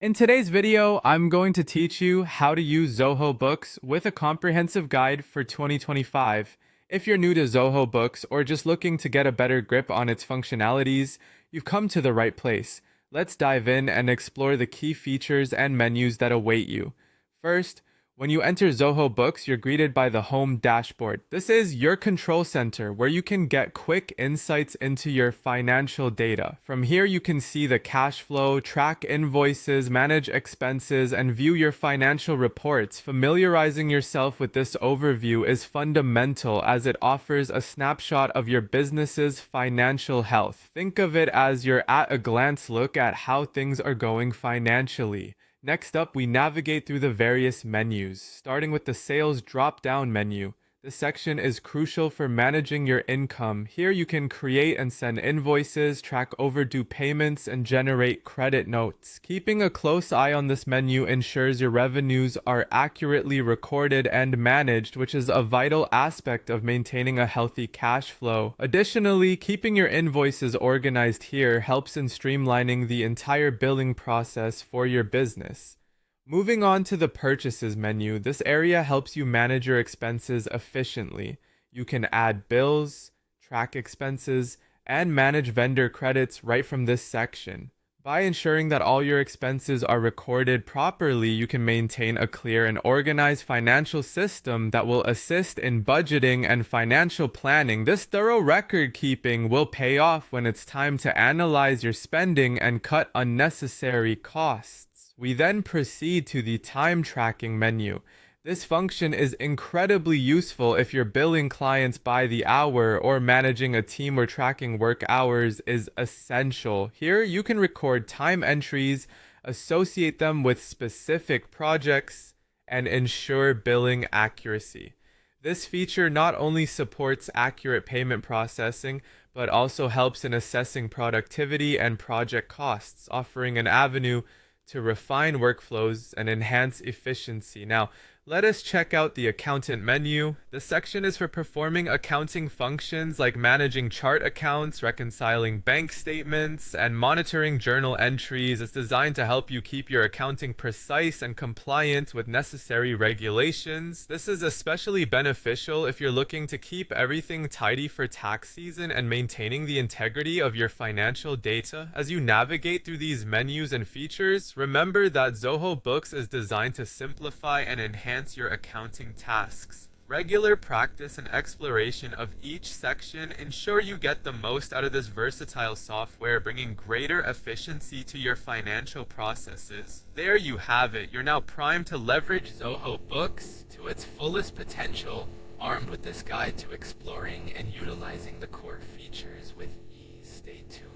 In today's video, I'm going to teach you how to use Zoho Books with a comprehensive guide for 2025. If you're new to Zoho Books or just looking to get a better grip on its functionalities, you've come to the right place. Let's dive in and explore the key features and menus that await you. First, when you enter Zoho Books, you're greeted by the home dashboard. This is your control center where you can get quick insights into your financial data. From here, you can see the cash flow, track invoices, manage expenses, and view your financial reports. Familiarizing yourself with this overview is fundamental as it offers a snapshot of your business's financial health. Think of it as your at-a-glance look at how things are going financially. Next up, we navigate through the various menus, starting with the Sales drop-down menu. This section is crucial for managing your income. Here you can create and send invoices, track overdue payments, and generate credit notes. Keeping a close eye on this menu ensures your revenues are accurately recorded and managed, which is a vital aspect of maintaining a healthy cash flow. Additionally, keeping your invoices organized here helps in streamlining the entire billing process for your business. Moving on to the purchases menu, this area helps you manage your expenses efficiently. You can add bills, track expenses, and manage vendor credits right from this section. By ensuring that all your expenses are recorded properly, you can maintain a clear and organized financial system that will assist in budgeting and financial planning. This thorough record keeping will pay off when it's time to analyze your spending and cut unnecessary costs. We then proceed to the time tracking menu. This function is incredibly useful if you're billing clients by the hour or managing a team where tracking work hours is essential. Here you can record time entries, associate them with specific projects, and ensure billing accuracy. This feature not only supports accurate payment processing, but also helps in assessing productivity and project costs, offering an avenue to refine workflows and enhance efficiency. Now, let us check out the accountant menu. This section is for performing accounting functions like managing chart accounts, reconciling bank statements, and monitoring journal entries. It's designed to help you keep your accounting precise and compliant with necessary regulations. This is especially beneficial if you're looking to keep everything tidy for tax season and maintaining the integrity of your financial data. As you navigate through these menus and features, remember that Zoho Books is designed to simplify and enhance your accounting tasks. Regular practice and exploration of each section ensure you get the most out of this versatile software, bringing greater efficiency to your financial processes. There you have it. You're now primed to leverage Zoho Books to its fullest potential, armed with this guide to exploring and utilizing the core features with ease. Stay tuned.